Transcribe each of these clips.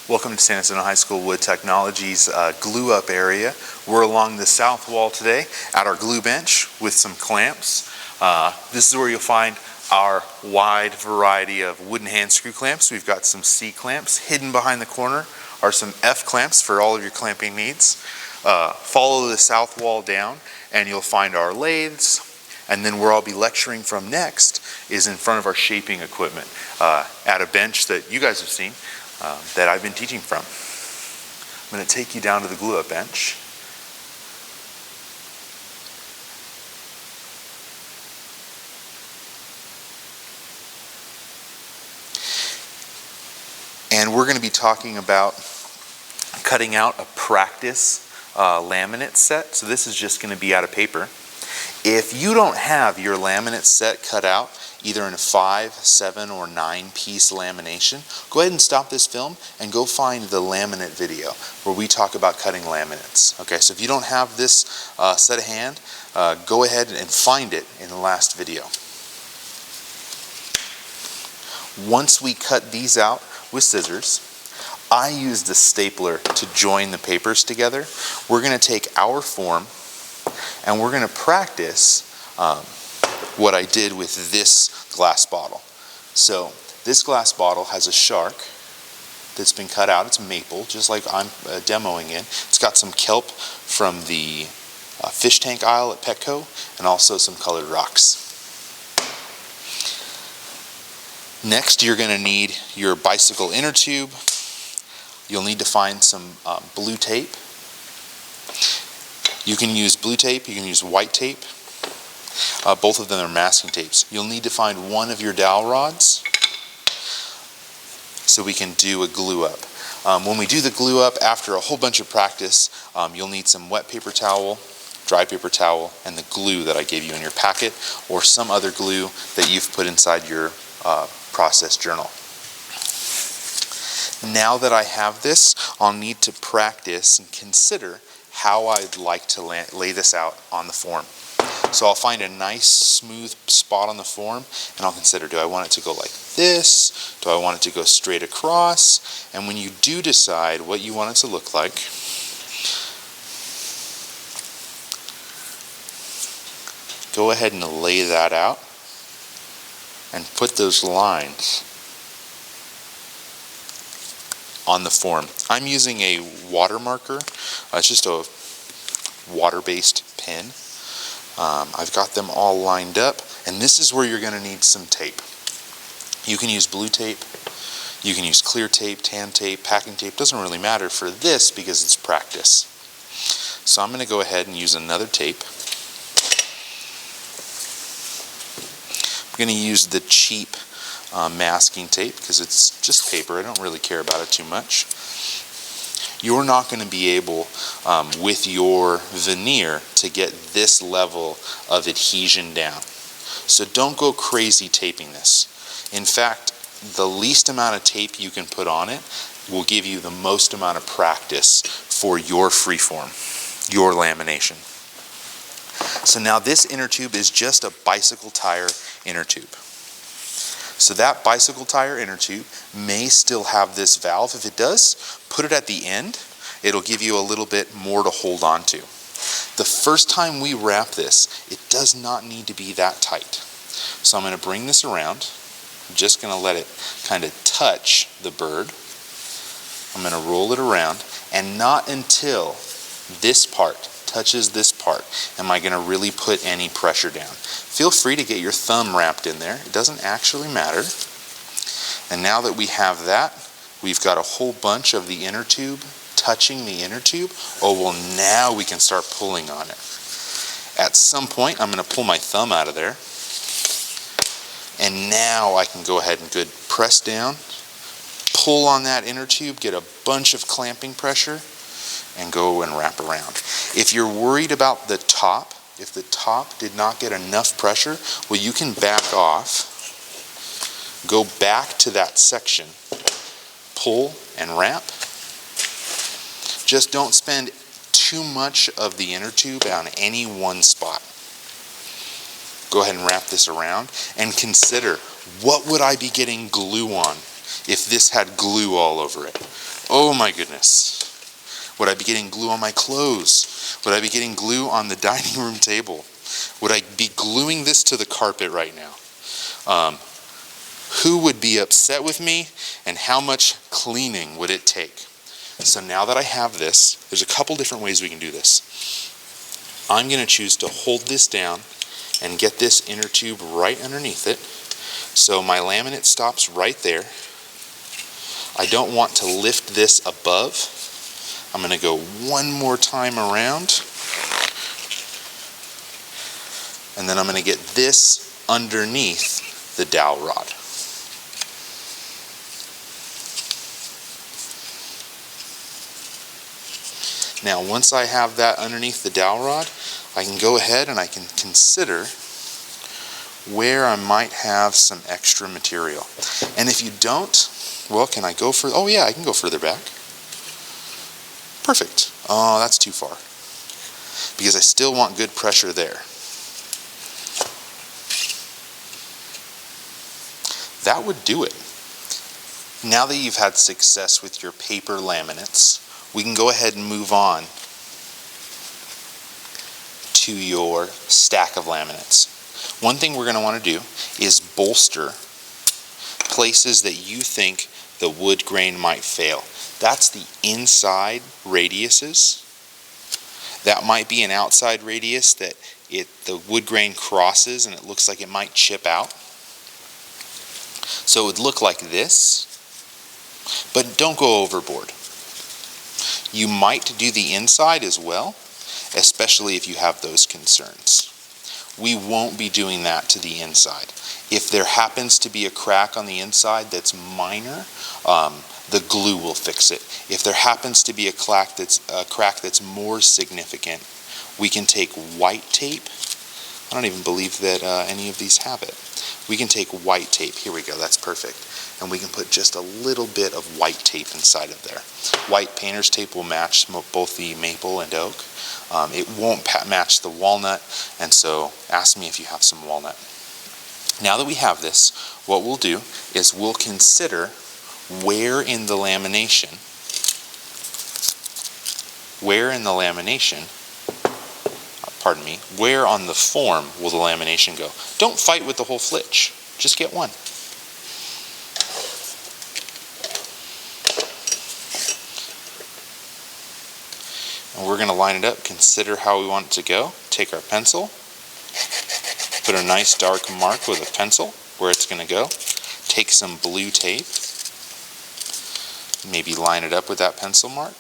Welcome to San Antonio High School Wood Technologies glue up area. We're along the south wall today at our glue bench with some clamps. This is where you'll find our wide variety of wooden hand screw clamps. We've got some C clamps. Hidden behind the corner are some F clamps for all of your clamping needs. Follow the south wall down and you'll find our lathes. And then where I'll be lecturing from next is in front of our shaping equipment at a bench that you guys have seen that I've been teaching from. I'm going to take you down to the glue up bench. And we're going to be talking about cutting out a practice laminate set. So this is just going to be out of paper. If you don't have your laminate set cut out, either in a 5, 7, or 9 piece lamination, go ahead and stop this film and go find the laminate video where we talk about cutting laminates. Okay, so if you don't have this set of hand, go ahead and find it in the last video. Once we cut these out with scissors, I used a stapler to join the papers together. We're going to take our form and we're going to practice what I did with this glass bottle. So this glass bottle has a shark that's been cut out. It's maple, just like I'm demoing it. It's got some kelp from the fish tank aisle at Petco and also some colored rocks. Next, you're going to need your bicycle inner tube. You'll need to find some blue tape. You can use blue tape, you can use white tape. Both of them are masking tapes. You'll need to find one of your dowel rods so we can do a glue up. When we do the glue up, after a whole bunch of practice, you'll need some wet paper towel, dry paper towel, and the glue that I gave you in your packet, or some other glue that you've put inside your process journal. Now that I have this, I'll need to practice and consider how I'd like to lay this out on the form. So I'll find a nice smooth spot on the form and I'll consider, do I want it to go like this? Do I want it to go straight across? And when you do decide what you want it to look like, go ahead and lay that out and put those lines on the form. I'm using a water marker. It's just a water-based pen. I've got them all lined up, and this is where you're going to need some tape. You can use blue tape, you can use clear tape, tan tape, packing tape. Doesn't really matter for this because it's practice. So I'm going to go ahead and use another tape. I'm going to use the cheap masking tape because it's just paper. I don't really care about it too much. You're not going to be able, with your veneer, to get this level of adhesion down. So don't go crazy taping this. In fact, the least amount of tape you can put on it will give you the most amount of practice for your freeform, your lamination. So now this inner tube is just a bicycle tire inner tube. So that bicycle tire inner tube may still have this valve. If it does, put it at the end. It'll give you a little bit more to hold on to. The first time we wrap this, it does not need to be that tight. So I'm going to bring this around. I'm just going to let it kind of touch the bird. I'm going to roll it around, and not until this part touches this part am I going to really put any pressure down. Feel free to get your thumb wrapped in there. It doesn't actually matter. And now that we have that, we've got a whole bunch of the inner tube touching the inner tube. Oh, well, now we can start pulling on it. At some point, I'm going to pull my thumb out of there. And now I can go ahead and good press down, pull on that inner tube, get a bunch of clamping pressure, and go and wrap around. If you're worried about the top, if the top did not get enough pressure, well, you can back off, go back to that section, pull and wrap. Just don't spend too much of the inner tube on any one spot. Go ahead and wrap this around and consider, what would I be getting glue on if this had glue all over it? Oh my goodness. Would I be getting glue on my clothes? Would I be getting glue on the dining room table? Would I be gluing this to the carpet right now? Who would be upset with me, and how much cleaning would it take? So now that I have this, there's a couple different ways we can do this. I'm going to choose to hold this down and get this inner tube right underneath it. So my laminate stops right there. I don't want to lift this above. I'm going to go one more time around. And then I'm going to get this underneath the dowel rod. Now, once I have that underneath the dowel rod, I can go ahead and I can consider where I might have some extra material. And if you don't, well, can I go further? Oh yeah, I can go further back. Perfect. Oh, that's too far, because I still want good pressure there. That would do it. Now that you've had success with your paper laminates, we can go ahead and move on to your stack of laminates. One thing we're going to want to do is bolster places that you think the wood grain might fail. That's the inside radiuses. That might be an outside radius that the wood grain crosses and it looks like it might chip out. So it would look like this, but don't go overboard. You might do the inside as well, especially if you have those concerns. We won't be doing that to the inside. If there happens to be a crack on the inside that's minor, the glue will fix it. If there happens to be a crack that's more significant, we can take white tape. I don't even believe that any of these have it. We can take white tape. Here we go, that's perfect. And we can put just a little bit of white tape inside of there. White painter's tape will match both the maple and oak. It won't match the walnut, and so ask me if you have some walnut. Now that we have this, what we'll do is we'll consider where in the lamination, where on the form will the lamination go. Don't fight with the whole flitch, just get one. And we're going to line it up, consider how we want it to go. Take our pencil, put a nice dark mark with a pencil where it's going to go. Take some blue tape, maybe line it up with that pencil mark.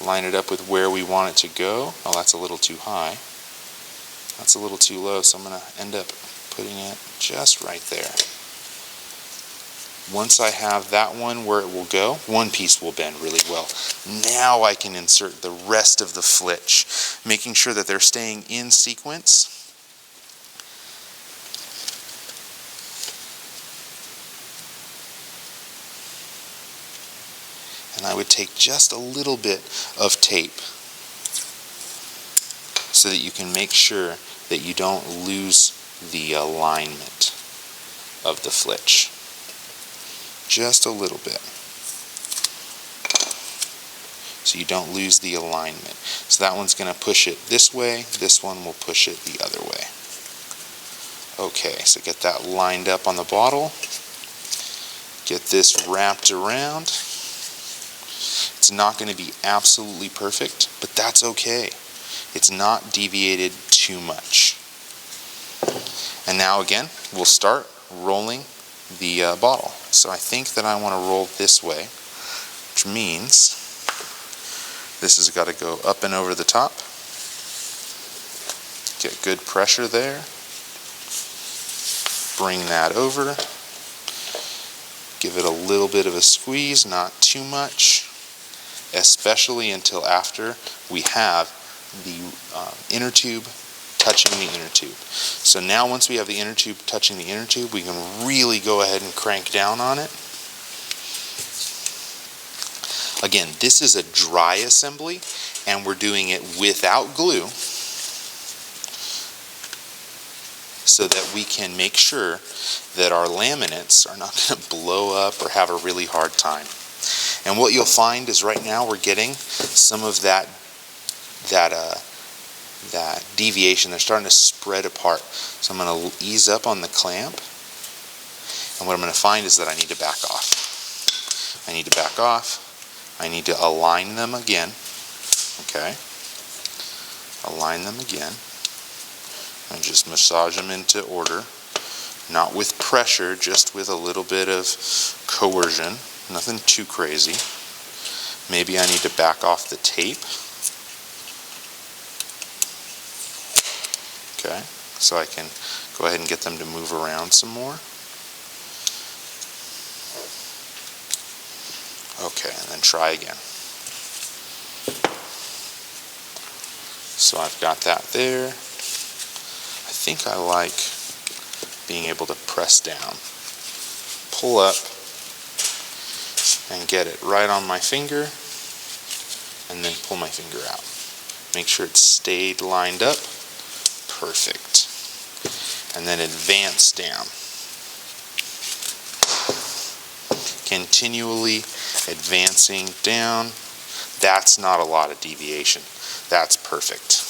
Line it up with where we want it to go. Oh, that's a little too high. That's a little too low, so I'm going to end up putting it just right there. Once I have that one where it will go, one piece will bend really well. Now I can insert the rest of the flitch, making sure that they're staying in sequence. And I would take just a little bit of tape so that you can make sure that you don't lose the alignment of the flitch. Just a little bit. So you don't lose the alignment. So that one's going to push it this way, this one will push it the other way. Okay, so get that lined up on the bottle. Get this wrapped around. It's not going to be absolutely perfect, but that's okay. It's not deviated too much. And now again, we'll start rolling the bottle. So I think that I want to roll this way, which means this has got to go up and over the top. Get good pressure there. Bring that over. Give it a little bit of a squeeze, not too much, especially until after we have the inner tube touching the inner tube. So now once we have the inner tube touching the inner tube, we can really go ahead and crank down on it. Again, this is a dry assembly and we're doing it without glue. so that we can make sure that our laminates are not going to blow up or have a really hard time. And what you'll find is right now we're getting some of that deviation. They're starting to spread apart. So I'm going to ease up on the clamp, and what I'm going to find is that I need to back off. I need to back off. I need to align them again. Okay? Align them again. And just massage them into order. Not with pressure, just with a little bit of coercion. Nothing too crazy. Maybe I need to back off the tape. Okay, so I can go ahead and get them to move around some more. Okay, and then try again. So I've got that there. I think I like being able to press down, pull up, and get it right on my finger, and then pull my finger out. Make sure it stayed lined up. Perfect. And then advance down. Continually advancing down. That's not a lot of deviation. That's perfect.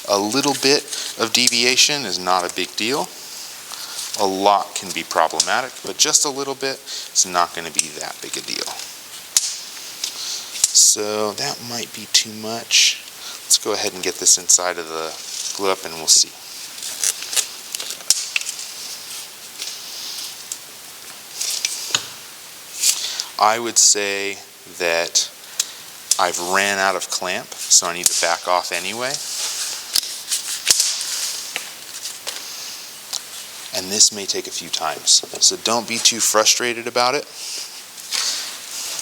A little bit of deviation is not a big deal. A lot can be problematic, but just a little bit is not going to be that big a deal. So that might be too much. Let's go ahead and get this inside of the glue up and we'll see. I would say that I've ran out of clamp, so I need to back off anyway. And this may take a few times, so don't be too frustrated about it.